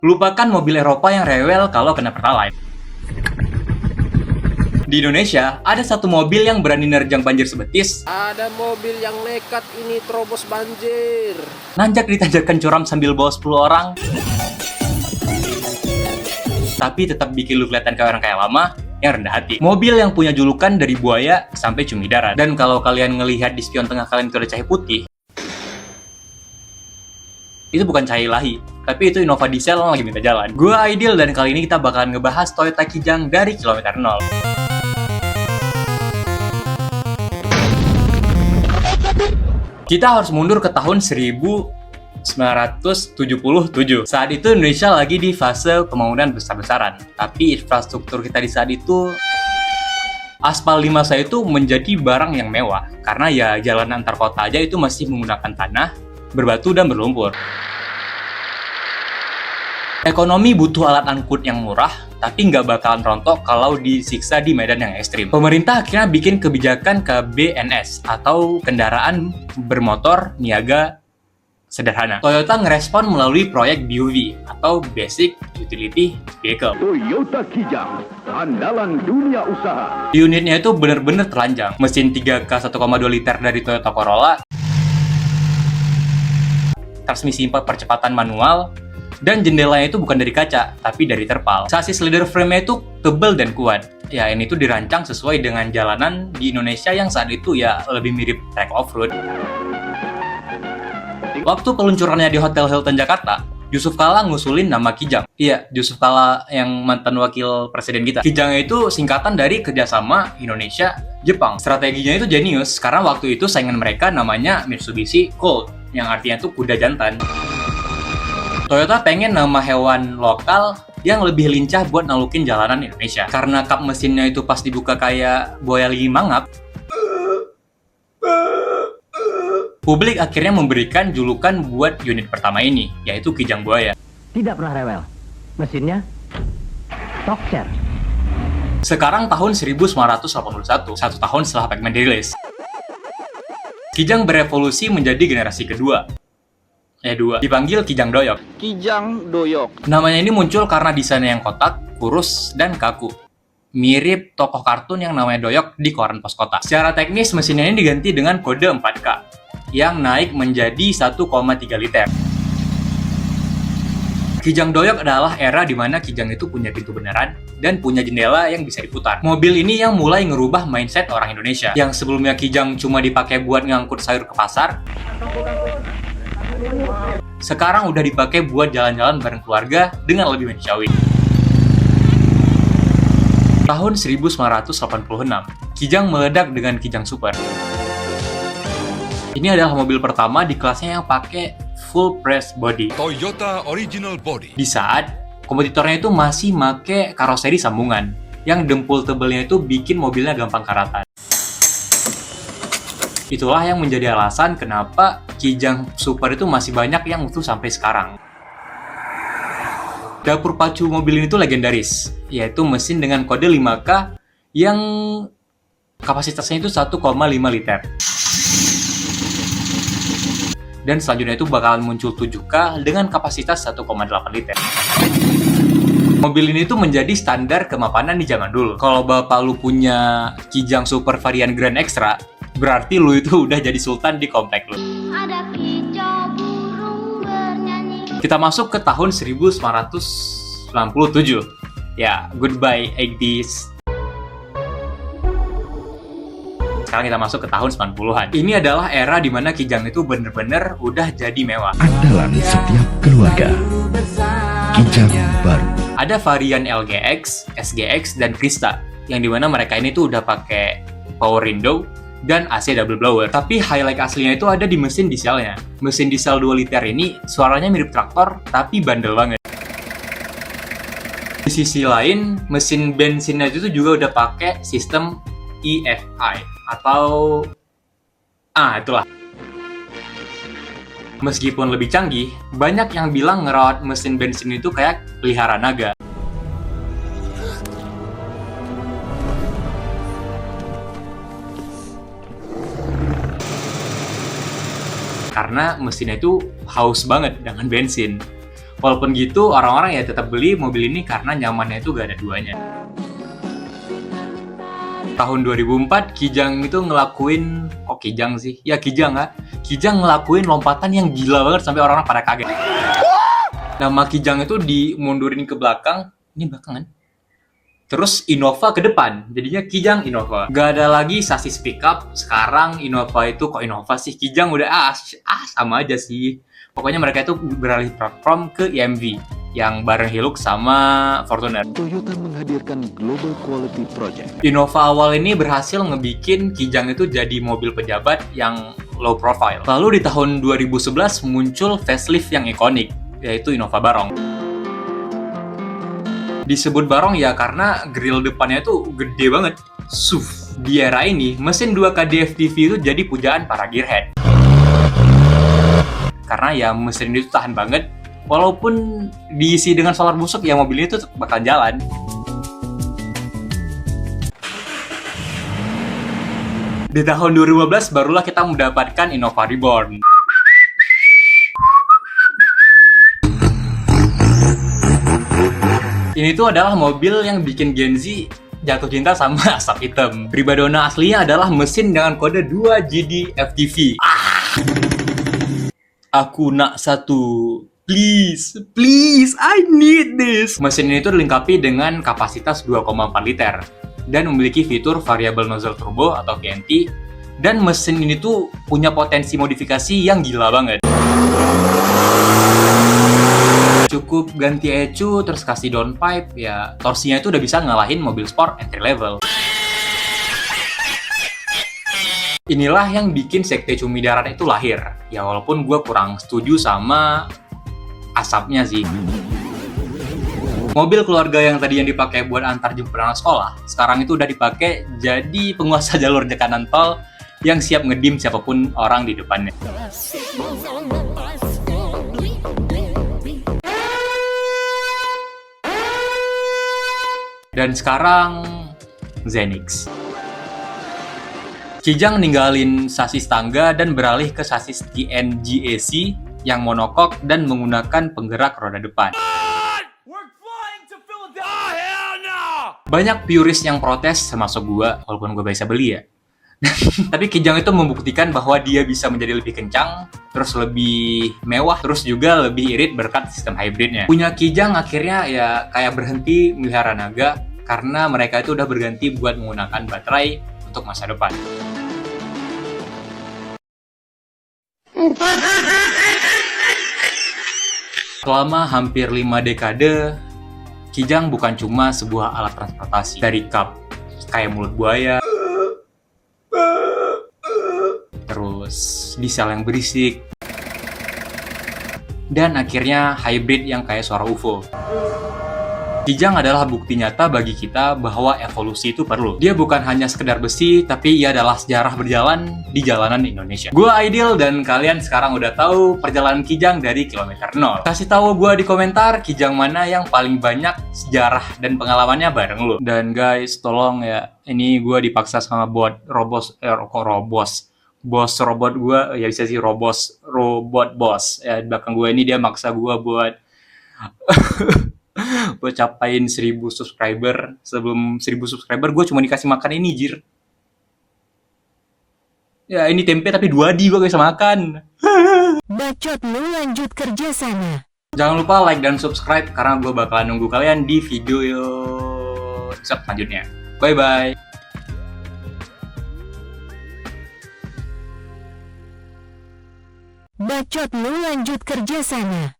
Lupakan mobil Eropa yang rewel kalau kena Pertalite. Di Indonesia, ada satu mobil yang berani nerjang banjir sebetis, Ada mobil yang nekat ini terobos banjir. nanjak di tanjakan curam sambil bawa 10 orang, tapi tetap bikin lu kelihatan kayak orang kaya lama yang rendah hati. Mobil yang punya julukan dari buaya sampai cumi darat. Dan kalau kalian ngelihat di spion tengah kalian itu ada cahaya putih, itu bukan cahaya ilahi, tapi itu Innova Diesel yang lagi minta jalan. Gua Aidil dan kali ini kita bakalan ngebahas Toyota Kijang dari kilometer 0. Kita harus mundur ke tahun 1977. Saat itu Indonesia lagi di fase pembangunan besar-besaran. Tapi infrastruktur kita di saat itu, aspal di masa itu menjadi barang yang mewah. Karena ya jalan antar kota aja itu masih menggunakan tanah, berbatu, dan berlumpur. Ekonomi butuh alat angkut yang murah, tapi nggak bakalan rontok kalau disiksa di medan yang ekstrim. Pemerintah akhirnya bikin kebijakan KBNS atau kendaraan bermotor niaga sederhana. Toyota ngerespon melalui proyek BUV atau Basic Utility Vehicle. Toyota Kijang, andalan dunia usaha. Unitnya itu bener-bener telanjang. Mesin 3K 1,2 liter dari Toyota Corolla, transmisi 4 percepatan manual, dan jendelanya itu bukan dari kaca, tapi dari terpal. Sasis leather frame-nya itu tebal dan kuat. Ya, ini tuh dirancang sesuai dengan jalanan di Indonesia yang saat itu ya lebih mirip track off-road. Waktu peluncurannya di Hotel Hilton Jakarta, Yusuf Kala ngusulin nama Kijang. Iya, Yusuf Kala yang mantan wakil presiden kita. Kijangnya itu singkatan dari kerjasama Indonesia-Jepang. Strateginya itu jenius, karena waktu itu saingan mereka namanya Mitsubishi Colt, yang artinya tuh kuda jantan. Toyota pengen nama hewan lokal yang lebih lincah buat nalukin jalanan Indonesia. Karena kap mesinnya itu pas dibuka kayak buaya lagi mangap, publik akhirnya memberikan julukan buat unit pertama ini, yaitu Kijang Buaya. Tidak pernah rewel. Mesinnya Toxer. Sekarang tahun 1981, 1 tahun setelah Pac-Man dirilis. Kijang berevolusi menjadi generasi kedua. Dipanggil Kijang Doyok. Kijang Doyok. Namanya ini muncul karena desainnya yang kotak, kurus, dan kaku. Mirip tokoh kartun yang namanya Doyok di koran pos kota. Secara teknis, mesinnya ini diganti dengan kode 4K, yang naik menjadi 1,3 liter. Kijang Doyok adalah era di mana Kijang itu punya pintu beneran dan punya jendela yang bisa diputar. Mobil ini yang mulai ngerubah mindset orang Indonesia. Yang sebelumnya Kijang cuma dipakai buat ngangkut sayur ke pasar, sekarang udah dipakai buat jalan-jalan bareng keluarga dengan lebih manusiawi. Tahun 1986, Kijang meledak dengan Kijang Super. Ini adalah mobil pertama di kelasnya yang pakai full press body. Toyota Original Body. Di saat kompetitornya itu masih pakai karoseri sambungan, yang dempul tebelnya itu bikin mobilnya gampang karatan. Itulah yang menjadi alasan kenapa Kijang Super itu masih banyak yang utuh sampai sekarang. Dapur pacu mobil ini tuh legendaris, yaitu mesin dengan kode 5K yang kapasitasnya itu 1,5 liter. Dan selanjutnya itu bakalan muncul 7K dengan kapasitas 1,8 liter. Mobil ini tuh menjadi standar kemapanan di zaman dulu. Kalau bapak lu punya Kijang Super varian Grand Extra, berarti lu itu udah jadi sultan di komplek lu. Ada kicau burung bernyanyi. Kita masuk ke tahun 1997. Ya, goodbye 80s. Sekarang kita masuk ke tahun 90-an. Ini adalah era di mana Kijang itu bener-bener udah jadi mewah. Andalan setiap keluarga. Kijang baru. Ada varian LGX, SGX, dan Krista, yang dimana mereka ini tuh udah pakai power window dan AC double blower. Tapi highlight aslinya itu ada di mesin dieselnya. Mesin diesel 2 liter ini suaranya mirip traktor, tapi bandel banget. Di sisi lain, mesin bensinnya itu juga udah pakai sistem EFI atau itulah. Meskipun lebih canggih, banyak yang bilang ngerawat mesin bensin itu kayak pelihara naga. Karena mesinnya itu haus banget dengan bensin. Walaupun gitu, orang-orang ya tetap beli mobil ini karena nyamannya itu gak ada duanya. Tahun 2004, Kijang itu ngelakuin... Oh, Kijang sih? Ya, Kijang ya. Kijang ngelakuin lompatan yang gila banget sampai orang-orang pada kaget. Nama Kijang itu dimundurin ke belakang. Ini belakangan. Terus Innova ke depan. Jadinya Kijang Innova. Gak ada lagi sasis pickup. Sekarang Innova itu kok Innova sih? Kijang udah sama aja sih. Pokoknya mereka itu beralih platform ke EMV yang bareng Hilux sama Fortuner. Toyota menghadirkan Global Quality Project. Innova awal ini berhasil ngebikin Kijang itu jadi mobil pejabat yang low profile. Lalu di tahun 2011 muncul facelift yang ikonik, yaitu Innova Barong. Disebut Barong ya karena grill depannya itu gede banget. SUV. Di era ini, mesin 2K DFTV itu jadi pujaan para gearhead. Karena ya mesin itu tahan banget, walaupun diisi dengan solar busuk ya mobil itu tetap bakal jalan. Di tahun 2015 barulah kita mendapatkan Innova Reborn. Ini tuh adalah mobil yang bikin Gen Z jatuh cinta sama asap hitam. Primadona aslinya adalah mesin dengan kode 2GD FTV. Aku nak satu. Please, I need this. Mesin ini tuh dilengkapi dengan kapasitas 2,4 liter dan memiliki fitur variable nozzle turbo atau VNT. Dan mesin ini tuh punya potensi modifikasi yang gila banget. Cukup ganti ECU terus kasih downpipe, ya torsinya itu udah bisa ngalahin mobil sport entry level. Inilah yang bikin sekte cumi darat itu lahir. Ya walaupun gue kurang setuju sama asapnya sih. Mobil keluarga yang tadi yang dipakai buat antar jemput anak sekolah, sekarang itu udah dipakai jadi penguasa jalur kanan tol yang siap ngedim siapapun orang di depannya. Dan sekarang Zenix. Kijang ninggalin sasis tangga dan beralih ke sasis TNGAC yang monokok dan menggunakan penggerak roda depan. Banyak purist yang protes termasuk gua, walaupun gua bisa beli ya. Tapi Kijang itu membuktikan bahwa dia bisa menjadi lebih kencang, terus lebih mewah, terus juga lebih irit berkat sistem hybridnya. Punya Kijang akhirnya ya kayak berhenti melihara naga karena mereka itu udah berganti buat menggunakan baterai untuk masa depan. Selama hampir 5 dekade, Kijang bukan cuma sebuah alat transportasi. Dari kap kayak mulut buaya, terus diesel yang berisik, dan akhirnya hybrid yang kayak suara UFO. Kijang adalah bukti nyata bagi kita bahwa evolusi itu perlu. Dia bukan hanya sekedar besi, tapi ia adalah sejarah berjalan di jalanan Indonesia. Gua Aidil dan kalian sekarang udah tahu perjalanan Kijang dari kilometer 0. Kasih tahu gua di komentar Kijang mana yang paling banyak sejarah dan pengalamannya bareng lo. Dan guys, tolong ya, ini gua dipaksa sama bos robot gua, ya bisa sih robot bos. Ya di belakang gua ini dia maksa gua buat buat capain 1000 subscriber. Sebelum 1000 subscriber gue cuma dikasih makan ini jir. Ya ini tempe tapi 2D gue gak bisa makan. Bacot lu, lanjut kerja sana. Jangan lupa like dan subscribe karena gue bakalan nunggu kalian di video selanjutnya. Bye bye. Bacot lu, lanjut kerja sana.